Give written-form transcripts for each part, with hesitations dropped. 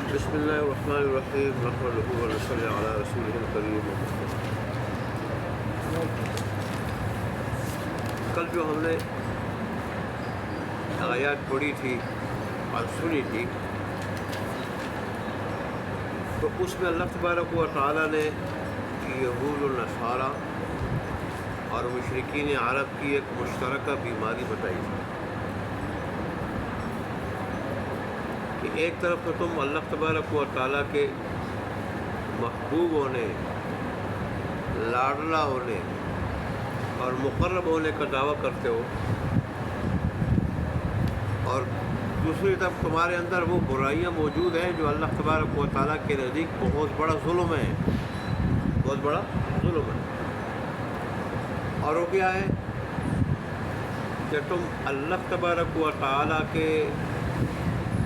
بسم اللہ الرحمن الرحیم نحمدہ ونصلی علی رسولہ الکریم. کل جو ہم نے آیات پڑھی تھی اور سنی تھی تو اس میں اللہ تبارک و تعالیٰ نے یہود و نصارہ اور مشرکین عرب کی ایک مشترکہ بیماری بتائی تھی کہ ایک طرف تو تم اللہ تبارک و تعالیٰ کے محبوب ہونے، لاڈلا ہونے اور مقرب ہونے کا دعویٰ کرتے ہو، اور دوسری طرف تمہارے اندر وہ برائیاں موجود ہیں جو اللہ تبارک و تعالیٰ کے نزدیک بہت بڑا ظلم ہے، بہت بڑا ظلم ہے. اور وہ کیا ہے کہ تم اللہ تبارک و تعالیٰ کے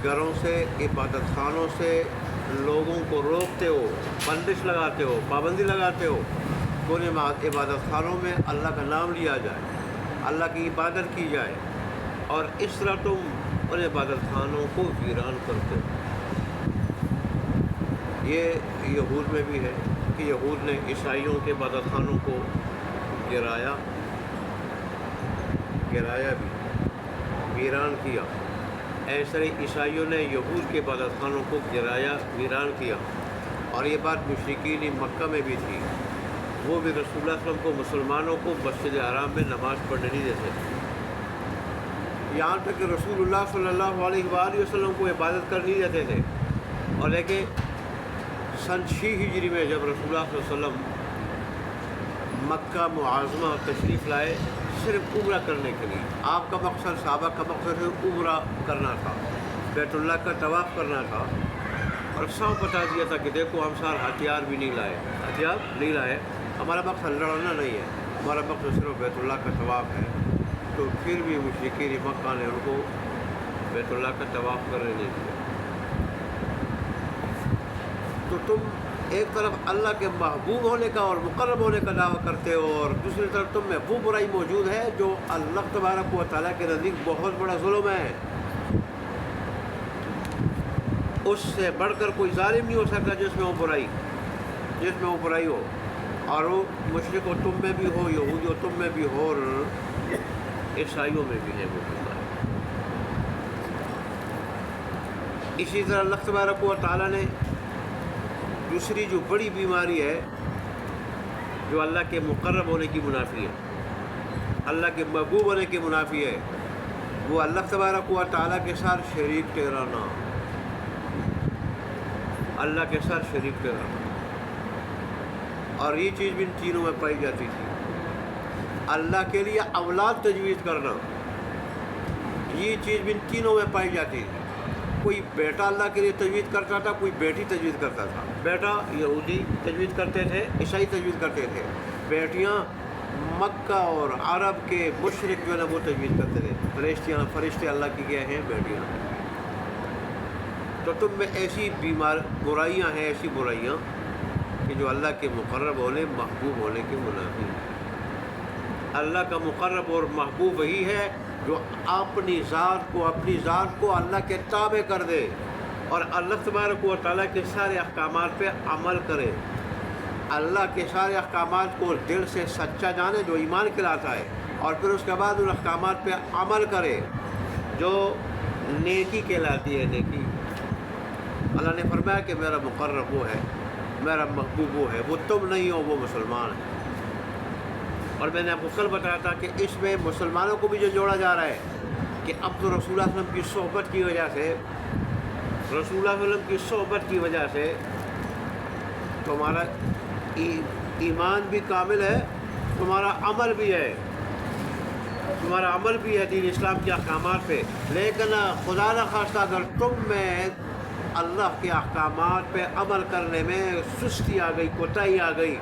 گھروں سے، عبادت خانوں سے لوگوں کو روکتے ہو، بندش لگاتے ہو، پابندی لگاتے ہو کہ ان عبادت خانوں میں اللہ کا نام لیا جائے، اللہ کی عبادت کی جائے، اور اس طرح تم ان عبادت خانوں کو ویران کرتے ہو. یہ یہود میں بھی ہے کہ یہود نے عیسائیوں کے عبادت خانوں کو گرایا بھی، ویران کیا. ایسے عیسائیوں نے یہود کے عبادت خانوں کو گرایا، ویران کیا. اور یہ بات مشرکین مکہ میں بھی تھی، وہ بھی رسول اللہ صلی اللہ علیہ وسلم کو، مسلمانوں کو مسجد حرام میں نماز پڑھنے نہیں دیتے تھے. یہاں تک کہ رسول اللہ صلی اللہ علیہ وآلہ وسلم کو عبادت کر نہیں دیتے تھے. اور لیکن سن 6 ہجری میں جب رسول اللہ صلی اللہ علیہ وسلم مکہ معظمہ تشریف لائے صرف عمرہ کرنے کے لیے، آپ کا مقصد، صحابہ کا مقصد عمرہ کرنا تھا، بیت اللہ کا طواف کرنا تھا، اور سب بتا دیا تھا کہ دیکھو ہم سارے ہتھیار بھی نہیں لائے، ہمارا مقصد لڑنا نہیں ہے، ہمارا مقصد صرف بیت اللہ کا طواف ہے. تو پھر بھی مشرکین مکہ نے ان کو بیت اللہ کا طواف کرنے نہیں دیا. تو تم ایک طرف اللہ کے محبوب ہونے کا اور مقرب ہونے کا دعویٰ کرتے ہو، اور دوسری طرف تم میں وہ برائی موجود ہے جو اللہ تبارک و تعالیٰ کے نزدیک بہت بڑا ظلم ہے. اس سے بڑھ کر کوئی ظالم نہیں ہو سکتا جس میں وہ برائی ہو. اور وہ مشرک و تم میں بھی ہو، یہودی و تم میں بھی ہو، اور عیسائیوں میں بھی ہے وہ برائی. اسی طرح اللہ تبارک و تعالیٰ نے دوسری جو بڑی بیماری ہے جو اللہ کے مقرب ہونے کی منافی ہے، اللہ کے محبوب ہونے کی منافی ہے، وہ اللہ تبارک و تعالیٰ کے ساتھ شریک ٹھہرانا، اللہ کے ساتھ شریک ٹھہرانا. اور یہ چیز بھی ان تینوں میں پائی جاتی تھی. اللہ کے لیے اولاد تجویز کرنا، یہ چیز بھی ان تینوں میں پائی جاتی تھی. کوئی بیٹا اللہ کے لیے تجویز کرتا تھا، کوئی بیٹی تجویز کرتا تھا. بیٹا یہودی تجویز کرتے تھے، عیسائی تجویز کرتے تھے. بیٹیاں مکہ اور عرب کے مشرک جو ہے نا وہ تجویز کرتے تھے. فرشتے اللہ کی کیا ہیں؟ بیٹیاں. تو تم میں ایسی برائیاں ہیں، ایسی برائیاں کہ جو اللہ کے مقرب ہونے، محبوب ہونے کے منافی ہیں. اللہ کا مقرب اور محبوب وہی ہے جو اپنی ذات کو اللہ کے تابع کر دے اور اللہ تبارک و تعالیٰ کے سارے احکامات پہ عمل کرے. اللہ کے سارے احکامات کو دل سے سچا جانے جو ایمان کہلاتا ہے، اور پھر اس کے بعد ان احکامات پہ عمل کرے جو نیکی کہلاتی ہے. نیکی اللہ نے فرمایا کہ میرا مقرب وہ ہے، میرا محبوب وہ ہے، وہ تم نہیں ہو، وہ مسلمان ہے. اور میں نے آپ کو کل بتایا تھا کہ اس میں مسلمانوں کو بھی جو جوڑا جا رہا ہے کہ اب تو رسول اللہ صلی اللہ علیہ وسلم کی صحبت کی وجہ سے تمہارا ایمان بھی کامل ہے، تمہارا عمل بھی ہے دین اسلام کے احکامات پہ. لیکن خدا نہ خواستہ اگر تم میں اللہ کے احکامات پہ عمل کرنے میں سستی آ گئی، کوتاہی آ گئی،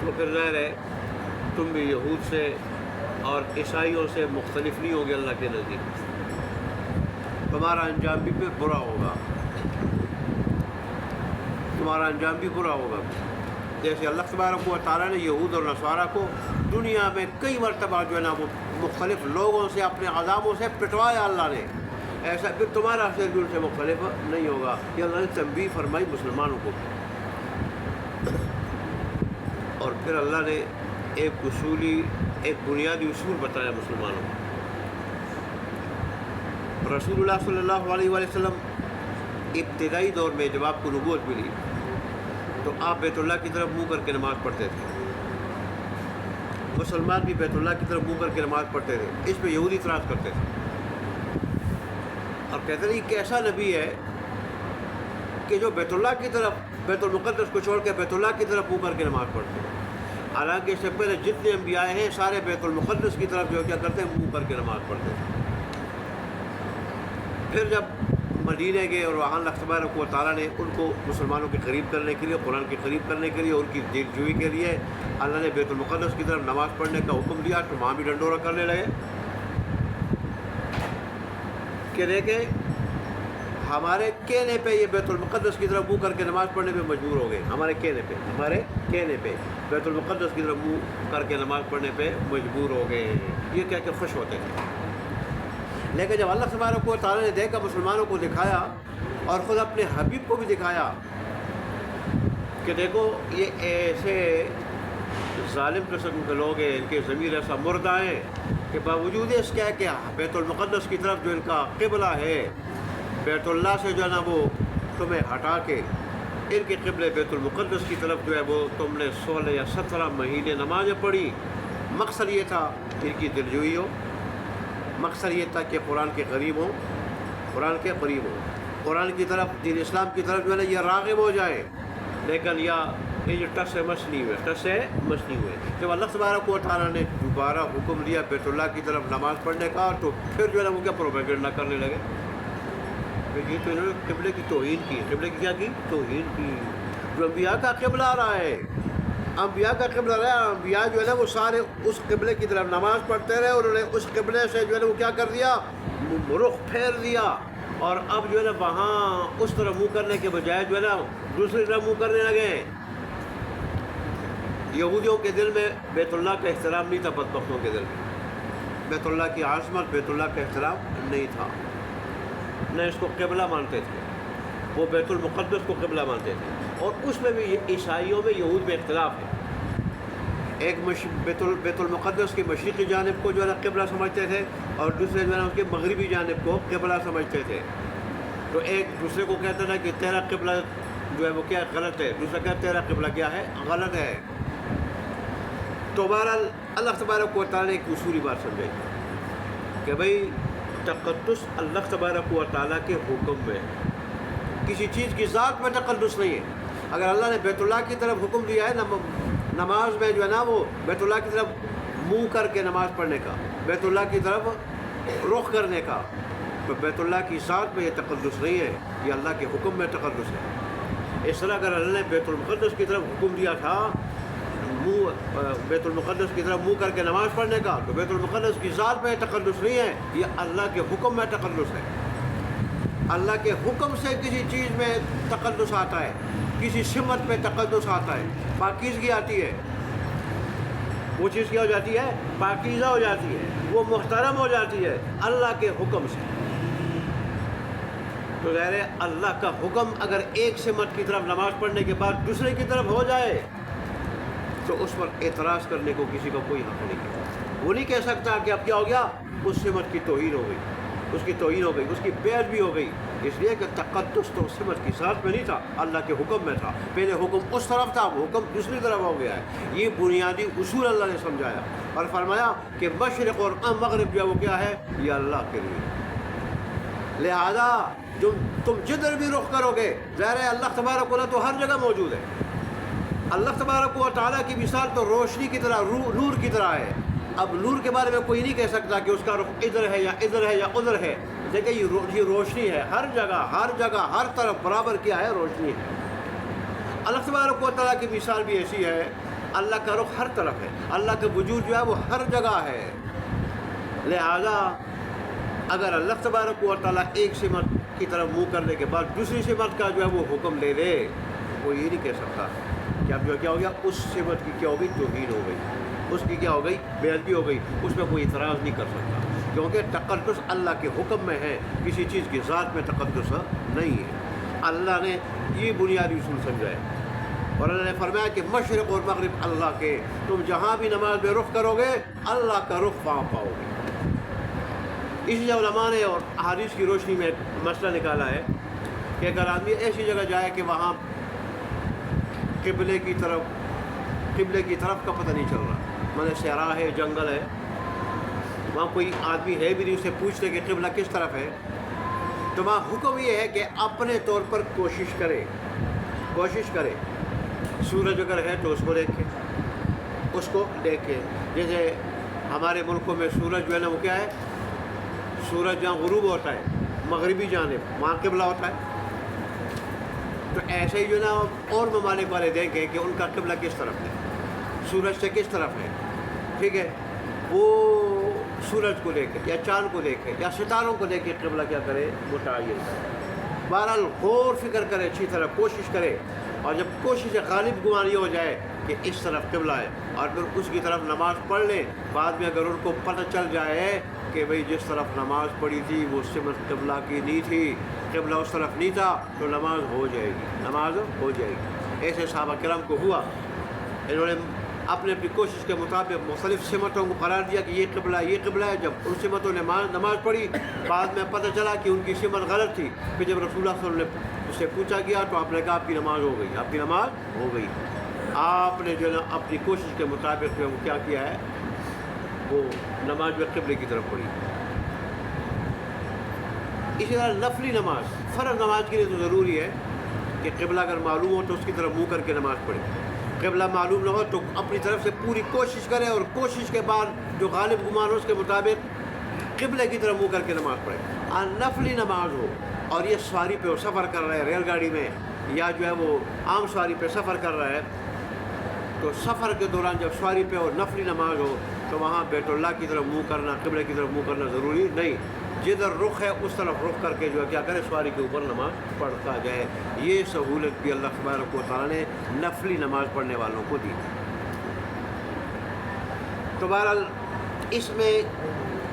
تو پھر ظاہر ہے تم بھی یہود سے اور عیسائیوں سے مختلف نہیں ہوگے. اللہ کے نزدیک تمہارا انجام بھی برا ہوگا. جیسے اللہ تبارک و تعالیٰ نے یہود اور نصارہ کو دنیا میں کئی مرتبہ جو ہے نا وہ مختلف لوگوں سے، اپنے عذابوں سے پٹوایا اللہ نے. ایسا پھر تمہارا شعر بھی ان سے مختلف نہیں ہوگا. یہ اللہ نے تنبیہ فرمائی مسلمانوں کو. اور پھر اللہ نے ایک بنیادی اصول بتایا مسلمانوں کو. رسول اللہ صلی اللہ علیہ وآلہ وسلم ابتدائی دور میں جب آپ کو نبوت ملی تو آپ بیت اللہ کی طرف منہ کر کے نماز پڑھتے تھے. مسلمان بھی بیت اللہ کی طرف منہ کر کے نماز پڑھتے تھے. اس پہ یہودی اعتراض کرتے تھے اور کہتے تھے یہ کیسا نبی ہے کہ جو بیت اللہ کی طرف, بیت المقدس کو چھوڑ کے بیت اللہ کی طرف منہ کر کے نماز پڑھتے ہیں. حالانکہ اس سے پہلے جتنے انبیاء ہیں سارے بیت المقدس کی طرف جو کیا کرتے ہیں, منہ کر کے نماز پڑھتے ہیں. پھر جب مدینے گئے اور وہاں اللہ تبارک و تعالیٰ نے ان کو مسلمانوں کے قریب کرنے کے لیے, قرآن کے قریب کرنے کے لیے, ان کی دل جوئی کے لیے اللہ نے بیت المقدس کی طرف نماز پڑھنے کا حکم دیا, تو وہاں بھی ڈنڈورا کرنے لگے کہ دیکھیں ہمارے کہنے پہ یہ بیت المقدس کی طرف منہ کر کے نماز پڑھنے پہ مجبور ہو گئے. ہمارے کہنے پہ بیت المقدس کی طرف منہ کر کے نماز پڑھنے پہ مجبور ہو گئے. یہ کہہ کے خوش ہوتے تھے. لیکن جب اللہ تبارک و تعالیٰ نے دیکھا, مسلمانوں کو دکھایا اور خود اپنے حبیب کو بھی دکھایا کہ دیکھو یہ ایسے ظالم قسم کے لوگ ہیں, ان کے ضمیر ایسا مردہ ہیں کہ باوجود اس کے کہ بیت المقدس کی طرف جو ان کا قبلہ ہے, بیت اللہ سے جو ہے نا وہ تمہیں ہٹا کے ان کے قبلے بیت المقدس کی طرف جو ہے وہ تم نے 16 یا 17 مہینے نمازیں پڑھی. مقصد یہ تھا ان کی دلجوئی ہو, مقصد یہ تھا کہ قرآن کے قریب ہوں, قرآن کی طرف, دین اسلام کی طرف جو ہے نا یہ راغب ہو جائے. لیکن یہ جو ٹس سے مس نہیں ہوئے. جب اللہ تبارک و تعالیٰ نے دوبارہ حکم دیا بیت اللہ کی طرف نماز پڑھنے کا, تو پھر جو ہے نا وہ کیا پروپیگنڈا کرنے لگے کہ یہ تو انہوں نے قبلے کی توہین کی. قبلے کی کیا کی؟ توہین کی. جو انبیاء کا قبلہ آ رہا ہے, انبیاء کا قبلہ رہا ہے, انبیاء جو ہے نا وہ سارے اس قبلے کی طرف نماز پڑھتے رہے, اور انہوں نے اس قبلے سے جو ہے نا وہ کیا کر دیا, رخ پھیر دیا. اور اب جو ہے نا وہاں اس طرف منہ کرنے کے بجائے جو ہے نا دوسری طرف منہ کرنے لگے. یہودیوں کے دل میں بیت اللہ کا احترام نہیں تھا, بدبختوں کے دل میں بیت اللہ کی عظمت, بیت اللہ کا احترام نہیں تھا. نہ اس کو قبلہ مانتے تھے, وہ بیت المقدس کو قبلہ مانتے تھے. اور اس میں بھی عیسائیوں میں, یہود میں اختلاف ہے. ایک بیت المقدس کی مشرقی جانب کو جو ہے نا قبلہ سمجھتے تھے, اور دوسرے جو ہے نا اس کے مغربی جانب کو قبلہ سمجھتے تھے. تو ایک دوسرے کو کہتا تھا کہ تیرا قبلہ جو ہے وہ کیا غلط ہے, دوسرا کہتا تیرا قبلہ کیا ہے, غلط ہے. تو بہرحال اللہ تبارک و تعالیٰ نے ایک اصولی بات سمجھائی کہ بھئی تقدس اللہ تبارک و تعالیٰ کے حکم میں, کسی چیز کی ذات میں تقدس نہیں ہے. اگر اللہ نے بیت اللہ کی طرف حکم دیا ہے نماز میں جو ہے نا وہ بیت اللہ کی طرف منہ کر کے نماز پڑھنے کا, بیت اللہ کی طرف رخ کرنے کا, تو بیت اللہ کی ذات میں یہ تقدس نہیں ہے, یہ اللہ کے حکم میں تقدس ہے. اس طرح اگر اللہ نے بیت المقدس کی طرف حکم دیا تھا بیت المقدس کی طرف منہ کر کے نماز پڑھنے کا, تو بیت المقدس کی ذات میں تقدس نہیں ہے, یہ اللہ کے حکم میں تقدس ہے. اللہ کے حکم سے کسی چیز میں تقدس آتا ہے, کسی سمت میں تقدس آتا ہے, پاکیزگی آتی ہے. وہ چیز کیا ہو جاتی ہے, پاکیزہ ہو جاتی ہے, وہ محترم ہو جاتی ہے اللہ کے حکم سے. تو ظاہر ہے اللہ کا حکم اگر ایک سمت کی طرف نماز پڑھنے کے بعد دوسرے کی طرف ہو جائے تو اس پر اعتراض کرنے کو کسی کا کوئی حق نہیں ہے. وہ نہیں کہہ سکتا کہ اب کیا ہو گیا, اس سمت کی توہین ہو گئی, اس کی توہین ہو گئی, اس کی بے ادبی ہو گئی. اس لیے کہ تقدس تو سمت کی ذات میں نہیں تھا, اللہ کے حکم میں تھا. پہلے حکم اس طرف تھا, وہ حکم دوسری طرف ہو گیا ہے. یہ بنیادی اصول اللہ نے سمجھایا اور فرمایا کہ مشرق اور مغرب جو ہے وہ کیا ہے, یہ اللہ کے لیے. لہذا تم جدھر بھی رخ کرو گے, ظاہر ہے اللہ تبارک و تعالیٰ تو ہر جگہ موجود ہے. اللہ تبارک و تعالیٰ کی مثال تو روشنی کی طرح, نور کی طرح ہے. اب نور کے بارے میں کوئی نہیں کہہ سکتا کہ اس کا رخ ادھر ہے یا ادھر ہے یا ادھر ہے. دیکھیں یہ روشنی ہے, ہر جگہ ہر طرف برابر کیا ہے, روشنی ہے. اللہ تبارک و تعالیٰ کی مثال بھی ایسی ہے, اللہ کا رخ ہر طرف ہے, اللہ کا وجود جو ہے وہ ہر جگہ ہے. لہذا اگر اللہ تبارک و تعالیٰ ایک سمت کی طرف منہ کرنے کے بعد دوسری سمت کا جو ہے وہ حکم لے لے, وہ یہ نہیں کہہ سکتا کہ اب جو کیا ہو گیا, اس سمت کی کیا ہو گئی, توہین ہو گئی, اس کی کیا ہو گئی, بے ادبی ہو گئی. اس میں کوئی اعتراض نہیں کر سکتا کیونکہ تقدس اللہ کے حکم میں ہے، کسی چیز کی ذات میں تقدس نہیں ہے۔ اللہ نے یہ بنیادی اصول سمجھا ہے، اور اللہ نے فرمایا کہ مشرق اور مغرب اللہ کے، تم جہاں بھی نماز میں رخ کرو گے اللہ کا رخ وہاں پاؤ گے۔ اسی لیے علماء نے اور احادیث کی روشنی میں ایک مسئلہ نکالا ہے کہ اگر آدمی ایسی جگہ جائے کہ وہاں قبلے کی طرف کا پتہ نہیں چل رہا، مانے صحرا ہے، جنگل ہے، وہاں کوئی آدمی ہے بھی نہیں، اسے پوچھتے کہ قبلہ کس طرف ہے، تو وہاں حکم یہ ہے کہ اپنے طور پر کوشش کرے۔ سورج اگر ہے تو اس کو دیکھے۔ جیسے ہمارے ملکوں میں سورج جو ہے نا وہ کیا ہے، سورج جہاں غروب ہوتا ہے مغربی جانب وہاں قبلہ ہوتا ہے، تو ایسے ہی جو ہے نا اور ممالک والے دیکھیں کہ ان کا قبلہ کس طرف ہے، سورج سے کس طرف ہے، ٹھیک ہے، وہ سورج کو دیکھے یا چاند کو دیکھے یا ستاروں کو دیکھے، قبلہ کیا کرے، متعین کرے۔ بہرحال غور فکر کرے، اچھی طرح کوشش کرے، اور جب کوشش غالب گمانی ہو جائے کہ اس طرف قبلہ ہے اور پھر اس کی طرف نماز پڑھ لیں، بعد میں اگر ان کو پتہ چل جائے کہ بھئی جس طرف نماز پڑھی تھی وہ سمت قبلہ کی نہیں تھی، قبلہ اس طرف نہیں تھا، تو نماز ہو جائے گی۔ ایسے صحابہ کرام کو ہوا، انہوں نے اپنے اپنی کوشش کے مطابق مختلف سمتوں کو قرار دیا کہ یہ قبلہ ہے۔ جب ان سمتوں نے نماز پڑھی، بعد میں پتہ چلا کہ ان کی سمت غلط تھی، پھر جب رسول اللہ صلی اللہ علیہ وسلم نے اس سے پوچھا گیا تو آپ نے کہا آپ کی نماز ہو گئی۔ آپ نے جو ہے نا اپنی کوشش کے مطابق جو ہے وہ کیا کیا ہے، وہ نماز جو قبلے کی طرف پڑھی۔ اسی طرح نفلی نماز، فرض نماز کے لیے تو ضروری ہے کہ قبلہ اگر معلوم ہو تو اس کی طرف منہ کر کے نماز پڑھے، قبلہ معلوم نہ ہو تو اپنی طرف سے پوری کوشش کرے، اور کوشش کے بعد جو غالب گمان ہو اس کے مطابق قبلے کی طرف منہ کر کے نماز پڑھے۔ نفلی نماز ہو اور یہ سواری پہ وہ سفر کر رہا ہے ریل گاڑی میں، یا جو ہے وہ عام سواری پہ سفر کر رہا ہے، تو سفر کے دوران جب سواری پہ اور نفلی نماز ہو تو وہاں بیت اللہ کی طرف منہ کرنا، قبلے کی طرف منہ کرنا ضروری نہیں، جدھر رخ ہے اس طرف رخ کر کے جو ہے کیا کرے، سواری کے اوپر نماز پڑھتا جائے۔ یہ سہولت بھی اللہ تبارک و تعالیٰ نے نفلی نماز پڑھنے والوں کو دی۔ تو بہرحال اس میں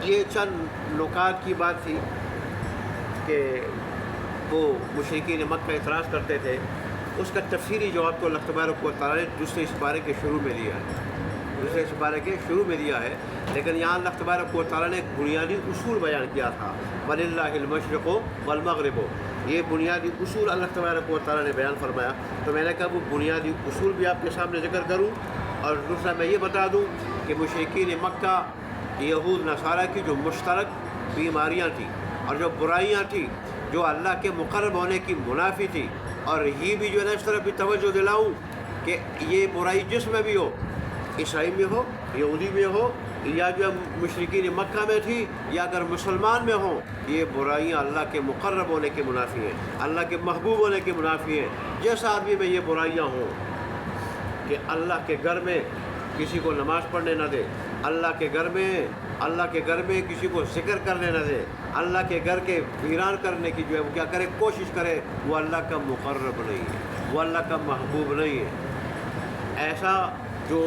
یہ چند نکات کی بات تھی کہ وہ مشرکین مکہ اعتراض کرتے تھے، اس کا تفصیلی جواب تو اللہ تبارک و تعالیٰ نے دوسرے سپارے کے شروع میں دیا ہے، لیکن یہاں اللہ تبارک و تعالیٰ نے ایک بنیادی اصول بیان کیا تھا، وَلِلَّهِ الْمَشْرِقُ وَالْمَغْرِبُ، یہ بنیادی اصول اللہ تبارک و تعالیٰ نے بیان فرمایا۔ تو میں نے کہا وہ بنیادی اصول بھی آپ کے سامنے ذکر کروں، اور دوسرا میں یہ بتا دوں کہ مشرکین مکہ یہود نصارہ کی جو مشترک بیماریاں تھیں اور جو برائیاں تھیں جو اللہ کے مقرب ہونے کی منافی تھی، اور یہ بھی جو ہے نا اس طرح بھی توجہ دلاؤں کہ یہ برائی جس میں بھی ہو، عیسائی میں ہو، یہودی میں ہو، یا جو مشرکین مکہ میں تھی، یا اگر مسلمان میں ہوں، یہ برائیاں اللہ کے مقرب ہونے کے منافی ہیں، اللہ کے محبوب ہونے کے منافی ہیں۔ جس آدمی میں یہ برائیاں ہوں کہ اللہ کے گھر میں کسی کو نماز پڑھنے نہ دے، اللہ کے گھر میں کسی کو ذکر کرنے نہ دے، اللہ کے گھر کے ویران کرنے کی جو ہے وہ کیا کرے، کوشش کرے، وہ اللہ کا مقرب نہیں ہے، وہ اللہ کا محبوب نہیں ہے۔ ایسا جو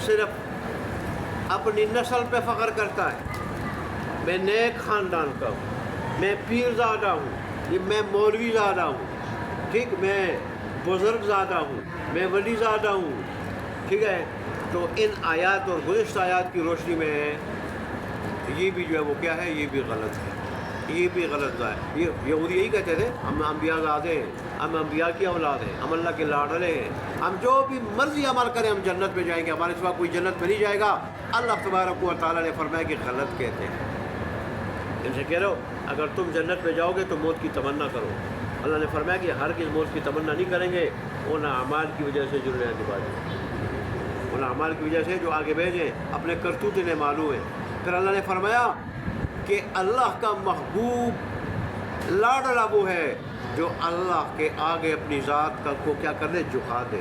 صرف اپنی نسل پہ فخر کرتا ہے، میں نیک خاندان کا ہوں، میں پیر زادہ ہوں، میں مولوی زادہ ہوں، ٹھیک، میں بزرگ زادہ ہوں، میں ولی زادہ ہوں، ٹھیک ہے، تو ان آیات اور گزشتہ آیات کی روشنی میں یہ بھی جو ہے وہ کیا ہے، یہ بھی غلط ہے۔ یہ یہودی یہی کہتے تھے، ہم انبیاء زادے ہیں، ہم انبیاء کی اولاد ہیں، ہم اللہ کے لاڈلے ہیں، ہم جو بھی مرضی عمل کریں ہم جنت میں جائیں گے، ہمارے سوا کوئی جنت میں نہیں جائے گا۔ اللہ تبارک و تعالیٰ نے فرمایا کہ غلط کہتے ہیں، ان سے کہہ رہے ہو اگر تم جنت میں جاؤ گے تو موت کی تمنا کرو۔ اللہ نے فرمایا کہ ہرگز موت کی تمنا نہیں کریں گے، ان اعمال کی وجہ سے جو رہنے والی، ان اعمال کی وجہ سے جو آگے بھیجیں، اپنے کرتوت انہیں معلوم ہے۔ پھر اللہ نے فرمایا کہ اللہ کا محبوب لاڈلا وہ ہے جو اللہ کے آگے اپنی ذات کو کیا کر دے، جھکا دے،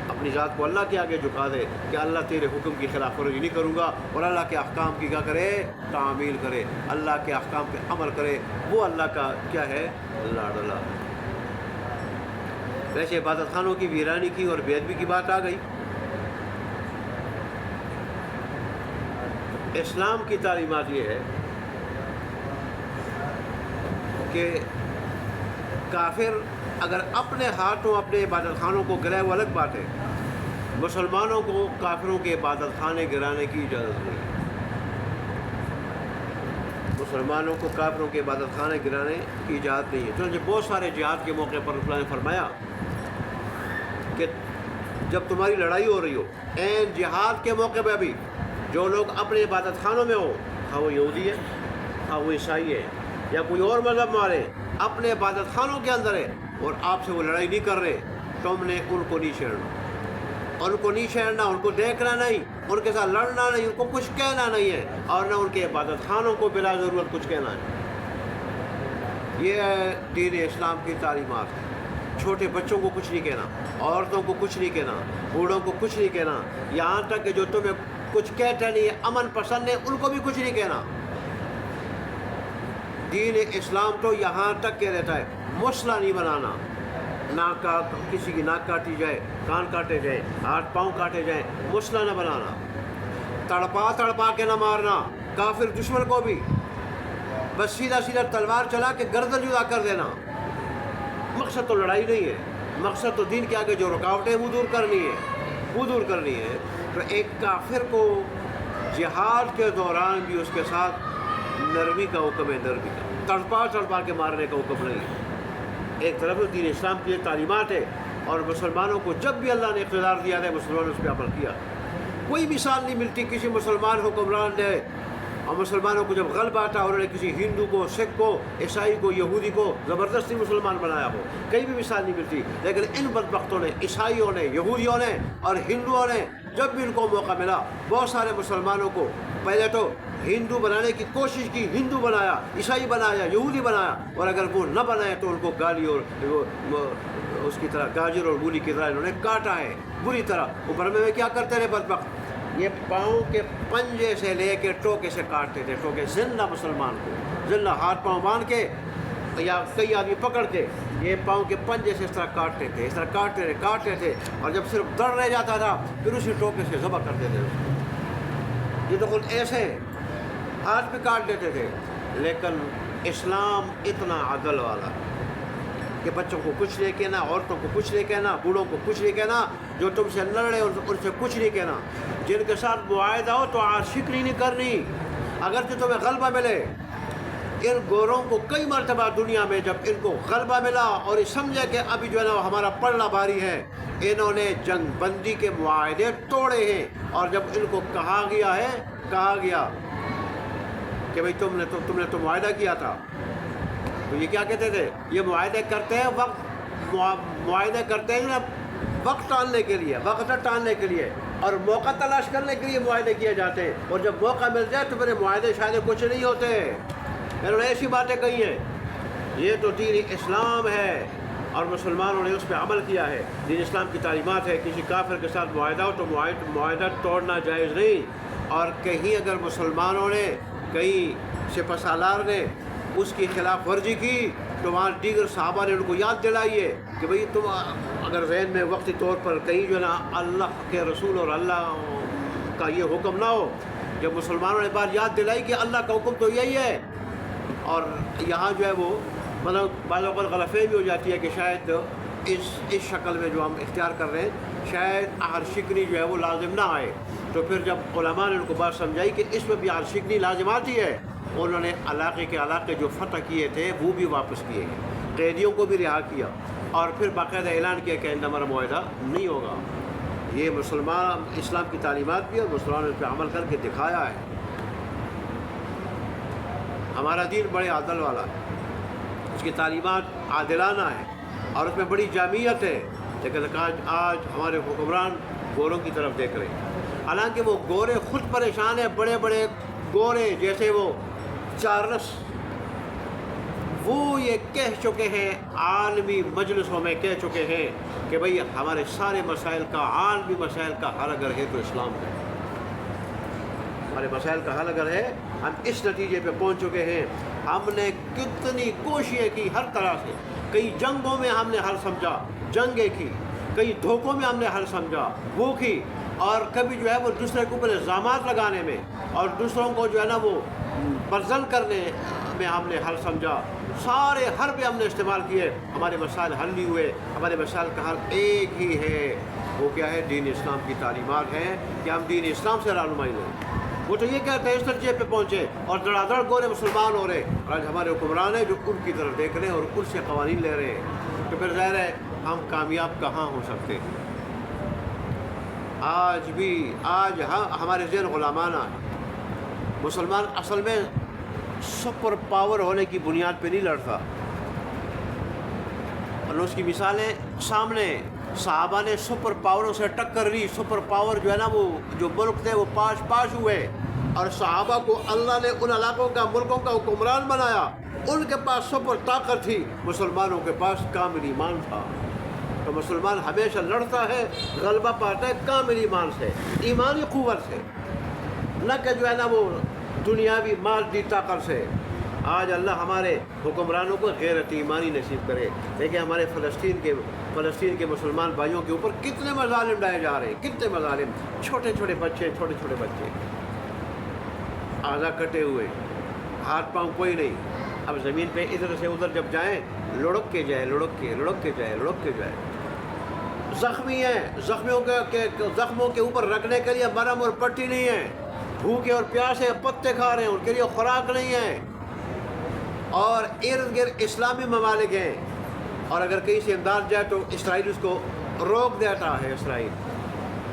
اپنی ذات کو اللہ کے آگے جھکا دے کہ اللہ تیرے حکم کی خلاف ورزی نہیں کروں گا، اور اللہ کے احکام کی کیا کرے، تعمیل کرے، اللہ کے احکام پہ عمل کرے، وہ اللہ کا کیا ہے، لاڈلا۔ ویسے عبادت خانوں کی ویرانی کی اور بے ادبی کی بات آ گئی، اسلام کی تعلیمات یہ ہے کہ کافر اگر اپنے ہاتھوں اپنے عبادت خانوں کو گرائے وہ الگ بات ہے، مسلمانوں کو کافروں کے عبادت خانے گرانے کی اجازت نہیں ہے۔ مسلمانوں کو کافروں کے عبادت خانے گرانے کی اجازت نہیں ہے۔ چنانچہ بہت سارے جہاد کے موقع پر رسول اللہ نے فرمایا کہ جب تمہاری لڑائی ہو رہی ہو، این جہاد کے موقع پہ بھی جو لوگ اپنے عبادت خانوں میں ہو، خواہ وہ یہودی ہے، خواہ وہ عیسائی ہے یا کوئی اور مذہب والے، اپنے عبادت خانوں کے اندر ہے اور آپ سے وہ لڑائی نہیں کر رہے، تم نے ان کو نہیں چھیڑنا، ان کو نہیں چھیڑنا، ان کو دیکھنا نہیں، ان کے ساتھ لڑنا نہیں، ان کو کچھ کہنا نہیں ہے، اور نہ ان کے عبادت خانوں کو بلا ضرورت کچھ کہنا ہے۔ یہ ہے دین اسلام کی تعلیمات ہے۔ چھوٹے بچوں کو کچھ نہیں کہنا، عورتوں کو کچھ نہیں کہنا، بوڑھوں کو کچھ نہیں کہنا، یہاں تک کہ جو تمہیں کچھ کہتا نہیں ہے، امن پسند ہے، ان کو بھی کچھ نہیں کہنا۔ دین اسلام تو یہاں تک کہ رہتا ہے مسئلہ نہیں بنانا، ناک کسی کی ناک کاٹی جائے، کان کاٹے جائیں، ہاتھ پاؤں کاٹے جائیں، مسئلہ نہ بنانا، تڑپا تڑپا کے نہ مارنا کافر دشمن کو بھی، بس سیدھا سیدھا تلوار چلا کے گردن جدا کر دینا۔ مقصد تو لڑائی نہیں ہے، مقصد تو دین کے آگے جو رکاوٹیں وہ دور کرنی ہے، وہ دور کرنی ہے۔ تو ایک کافر کو جہاد کے دوران بھی اس کے ساتھ نرمی کا حکم ہے، نرمی کا، تڑپا تڑپا کے مارنے کا حکم نہیں ہے۔ ایک طرف دین اسلام کی تعلیمات ہے، اور مسلمانوں کو جب بھی اللہ نے اقتدار دیا ہے مسلمانوں نے اس پہ عمل کیا۔ کوئی مثال نہیں ملتی کسی مسلمان حکمران نے اور مسلمانوں کو جب غلبہ آتا انہوں نے کسی ہندو کو، سکھ کو، عیسائی کو، یہودی کو زبردستی مسلمان بنایا ہو، کہیں بھی مثال نہیں ملتی۔ لیکن ان بدبختوں نے، عیسائیوں نے، یہودیوں نے اور ہندوؤں نے جب بھی ان کو موقع ملا بہت سارے مسلمانوں کو پہلے تو ہندو بنانے کی کوشش کی، ہندو بنایا، عیسائی بنایا، یہودی بنایا، اور اگر وہ نہ بنائے تو ان کو گالی اور اس کی طرح گاجر اور مولی کی طرح انہوں نے کاٹا ہے بری طرح۔ وہ برمے میں کیا کرتے رہے بدبخت، یہ پاؤں کے پنجے سے لے کے ٹوکے سے کاٹتے تھے، ٹوکے زندہ مسلمان کو، زندہ ہاتھ پاؤں باندھ کے یا کئی آدمی پکڑ کے یہ پاؤں کے پنجے سے اس طرح کاٹتے تھے، اس طرح کاٹتے تھے، اور جب صرف دڑ رہ جاتا تھا پھر اسی ٹوکے سے ذبح کرتے تھے۔ یہ تو خود ایسے ہاتھ پہ کاٹ دیتے تھے۔ لیکن اسلام اتنا عدل والا کہ بچوں کو کچھ نہیں کہنا، عورتوں کو کچھ نہیں کہنا، بوڑھوں کو کچھ نہیں کہنا، جو تم سے لڑ رہے ان سے کچھ نہیں کہنا، جن کے ساتھ معاہدہ ہو تو عاشقی نہیں کرنی، اگرچہ تمہیں غلبہ ملے۔ ان گوروں کو کئی مرتبہ دنیا میں جب ان کو غلبہ ملا اور یہ سمجھے کہ ابھی جو ہے نا ہمارا پڑنا بھاری ہے، انہوں نے جنگ بندی کے معاہدے توڑے ہیں، اور جب ان کو کہا گیا کہ بھئی تم نے تو معاہدہ کیا تھا، تو یہ کیا کہتے تھے، یہ معاہدے کرتے ہیں معاہدے کرتے ہیں نا وقت ٹالنے کے لیے اور موقع تلاش کرنے کے لیے معاہدے کیے جاتے ہیں، اور جب موقع مل جائے تو میرے معاہدے شاید کچھ نہیں ہوتے۔ انہوں نے ایسی باتیں کہی ہیں۔ یہ تو دین اسلام ہے اور مسلمانوں نے اس پہ عمل کیا ہے۔ دین اسلام کی تعلیمات ہے کسی کافر کے ساتھ معاہدہ ہو تو معاہدہ توڑنا جائز نہیں، اور کہیں اگر مسلمانوں نے، کہیں سپہ سالار نے اس کی خلاف ورزی کی تو وہاں دیگر صحابہ نے ان کو یاد دلائی ہے کہ بھئی تم اگر ذہن میں وقتی طور پر کہیں جو ہے نا اللہ کے رسول اور اللہ کا یہ حکم نہ ہو، جب مسلمانوں نے بات یاد دلائی کہ اللہ کا حکم تو یہی ہے، اور یہاں جو ہے وہ مطلب بعض اوقات غلطفہمی بھی ہو جاتی ہے کہ شاید اس شکل میں جو ہم اختیار کر رہے ہیں شاید آہر شکنی جو ہے وہ لازم نہ آئے، تو پھر جب علماء نے ان کو بات سمجھائی کہ اس میں بھی آہر شکنی لازم آتی ہے، انہوں نے علاقے جو فتح کیے تھے وہ بھی واپس کیے ہیں، قیدیوں کو بھی رہا کیا، اور پھر باقاعدہ اعلان کیا کہ ہمارا معاہدہ نہیں ہوگا۔ یہ مسلمان اسلام کی تعلیمات بھی اور مسلمانوں نے اس پہ عمل کر کے دکھایا ہے۔ ہمارا دین بڑے عدل والا ہے، اس کی تعلیمات عادلانہ ہے اور اس میں بڑی جامعیت ہے، لیکن آج ہمارے حکمران گوروں کی طرف دیکھ رہے ہیں، حالانکہ وہ گورے خود پریشان ہیں، بڑے بڑے گورے جیسے وہ چارلس، وہ یہ کہہ چکے ہیں، عالمی مجلسوں میں کہہ چکے ہیں کہ بھئی ہمارے سارے مسائل کا، عالمی مسائل کا حل اگر ہے تو اسلام ہے، ہمارے مسائل کا حل اگر ہے، ہم اس نتیجے پہ پہنچ چکے ہیں۔ ہم نے کتنی کوششیں کی ہر طرح سے، کئی جنگوں میں ہم نے حل سمجھا، جنگیں کی، کئی دھوکوں میں ہم نے حل سمجھا، وہ کی، اور کبھی جو ہے وہ دوسرے کے اوپر الزامات لگانے میں اور دوسروں کو جو ہے نا وہ برزن کرنے میں ہم نے حل سمجھا. سارے حرب ہم نے استعمال کیے, ہمارے مسائل حل نہیں ہوئے. ہمارے مسائل کا حل ایک ہی ہے, وہ کیا ہے؟ دین اسلام کی تعلیمات ہیں کہ ہم دین اسلام سے رہنمائی لیں. وہ تو یہ کہتے ہیں اس درجے پہ پہنچے اور دڑا دڑ گورے مسلمان ہو رہے, اور آج ہمارے حکمران ہیں جو ان کی طرف دیکھ رہے ہیں اور ان سے قوانین لے رہے ہیں. تو پھر ظاہر ہے ہم کامیاب کہاں ہو سکتے ہیں؟ آج ہمارے ذہن غلامانہ ہے. مسلمان اصل میں سپر پاور ہونے کی بنیاد پہ نہیں لڑتا, اور اس کی مثالیں سامنے. صحابہ نے سپر پاوروں سے ٹکر لی. سپر پاور جو ہے نا وہ جو ملک تھے وہ پاش ہوئے, اور صحابہ کو اللہ نے ان علاقوں کا ملکوں کا حکمران بنایا. ان کے پاس سپر طاقت تھی, مسلمانوں کے پاس کامل ایمان تھا. تو مسلمان ہمیشہ لڑتا ہے, غلبہ پاتا ہے کامل ایمان سے, ایمانی قوت سے, نہ کہ جو ہے نا وہ دنیاوی مادی طاقت سے. آج اللہ ہمارے حکمرانوں کو غیرت ایمانی نصیب کرے. دیکھیں ہمارے فلسطین کے مسلمان بھائیوں کے اوپر کتنے مظالم ڈائے جا رہے ہیں, کتنے مظالم. چھوٹے چھوٹے بچے آدھا کٹے ہوئے, ہاتھ پاؤں کوئی نہیں. اب زمین پہ ادھر سے ادھر جب جائیں لڑک کے جائے. زخمی ہیں, زخموں کے اوپر رکھنے کے لیے مرہم اور پٹی نہیں ہے. بھوکے اور پیاسے پتے کھا رہے ہیں, ان کے لیے خوراک نہیں ہے. اور ارد گرد اسلامی ممالک ہیں, اور اگر کہیں سے امداد جائے تو اسرائیل اس کو روک دیتا ہے. اسرائیل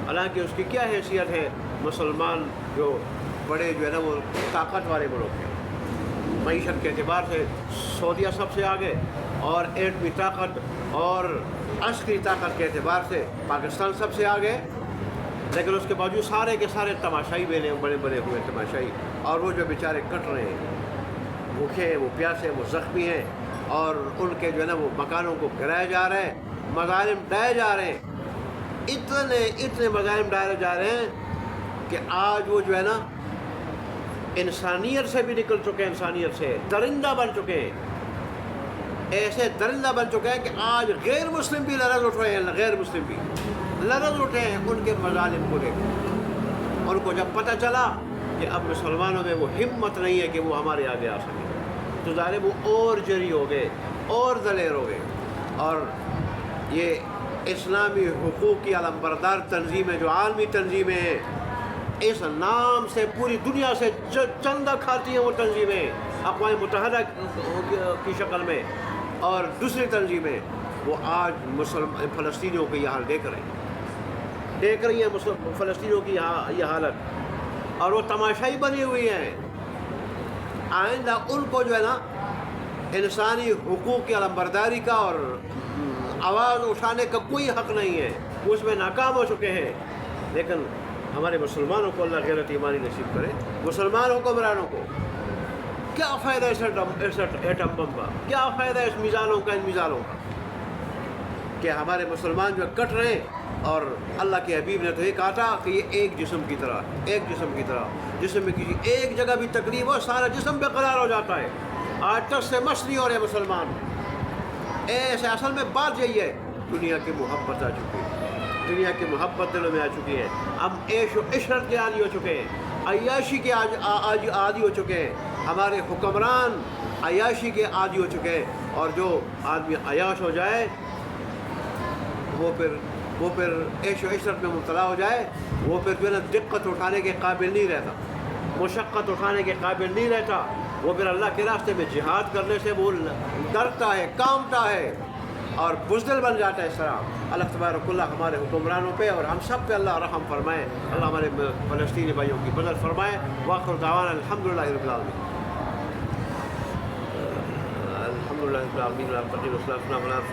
حالانکہ اس کی کیا حیثیت ہے؟ مسلمان جو بڑے جو ہے نا وہ طاقت والے ملک ہیں. معیشت کے اعتبار سے سعودیہ سب سے آگے, اور ایٹمی طاقت اور عسکری طاقت کے اعتبار سے پاکستان سب سے آگے. لیکن اس کے باوجود سارے کے سارے تماشائی بڑے ہوئے تماشائی, اور وہ جو بیچارے کٹ رہے ہیں, بھوکے ہیں, وہ پیاسے ہیں, وہ زخمی ہیں, اور ان کے جو ہے نا وہ مکانوں کو گرایا جا رہے ہیں, مظالم ڈائے جا رہے ہیں. اتنے مظالم ڈائے جا رہے ہیں کہ آج وہ جو ہے نا انسانیت سے بھی نکل چکے ہیں, انسانیت سے درندہ بن چکے ہیں. ایسے درندہ بن چکے ہیں کہ آج غیر مسلم بھی لرز اٹھ رہے ہیں, لرز اٹھے ہیں ان کے مظالم کو دیکھ. ان کو جب پتہ چلا کہ اب مسلمانوں میں وہ ہمت نہیں ہے کہ وہ ہمارے آگے آ سکے, تو ظاہر وہ اور جری ہو گئے, اور دلیر ہو گئے. اور یہ اسلامی حقوق کی علمبردار تنظیمیں جو عالمی تنظیمیں ہیں, اس نام سے پوری دنیا سے چندہ کھاتی ہیں وہ تنظیمیں, اقوام متحدہ کی شکل میں, اور دوسری تنظیمیں, وہ آج فلسطینیوں کو یہ حال دیکھ رہی ہیں فلسطینیوں کی یہ حالت, اور وہ تماشائی بنی ہوئی ہیں. آئندہ ان کو جو ہے نا انسانی حقوق کی علمبرداری کا اور آواز اٹھانے کا کوئی حق نہیں ہے, اس میں ناکام ہو چکے ہیں. لیکن ہمارے مسلمانوں کو اللہ غیرت ایمانی نصیب کرے. مسلمان حکمرانوں کو کیا فائدہ اس ایٹم بم کا, کیا فائدہ اس میزائلوں کا, کہ ہمارے مسلمان جو کٹ رہے ہیں. اور اللہ کے حبیب نے تو یہ کہا تھا کہ یہ ایک جسم کی طرح, جسم میں کسی ایک جگہ بھی تکلیف ہو سارا جسم بے قرار ہو جاتا ہے. آج تک سے مس نہیں ہو رہے مسلمان. ایسے اصل میں بات یہی ہے, دنیا کی محبت آ چکی ہے, دنیا کی محبت دلوں میں آ چکی ہے. ہم عیش و عشرت کے عادی ہو چکے ہیں, عیاشی کے عادی ہو چکے ہیں. ہمارے حکمران عیاشی کے عادی ہو چکے ہیں, اور جو آدمی عیاش ہو جائے وہ پھر عیش و عشرت میں مبتلا ہو جائے, وہ پھر جو ہے نا دقت اٹھانے کے قابل نہیں رہتا, مشقت اٹھانے کے قابل نہیں رہتا. وہ پھر اللہ کے راستے میں جہاد کرنے سے وہ ڈرتا ہے, کانپتا ہے, اور بزدل بن جاتا ہے. اس طرح اللہ تبارک اللہ ہمارے حکمرانوں پہ اور ہم سب پہ اللہ رحم فرمائے. اللہ ہمارے فلسطینی بھائیوں کی مدد فرمائے. وآخر دعوانا الحمدللہ رب العالمین. الحمدللہ رب العالمین.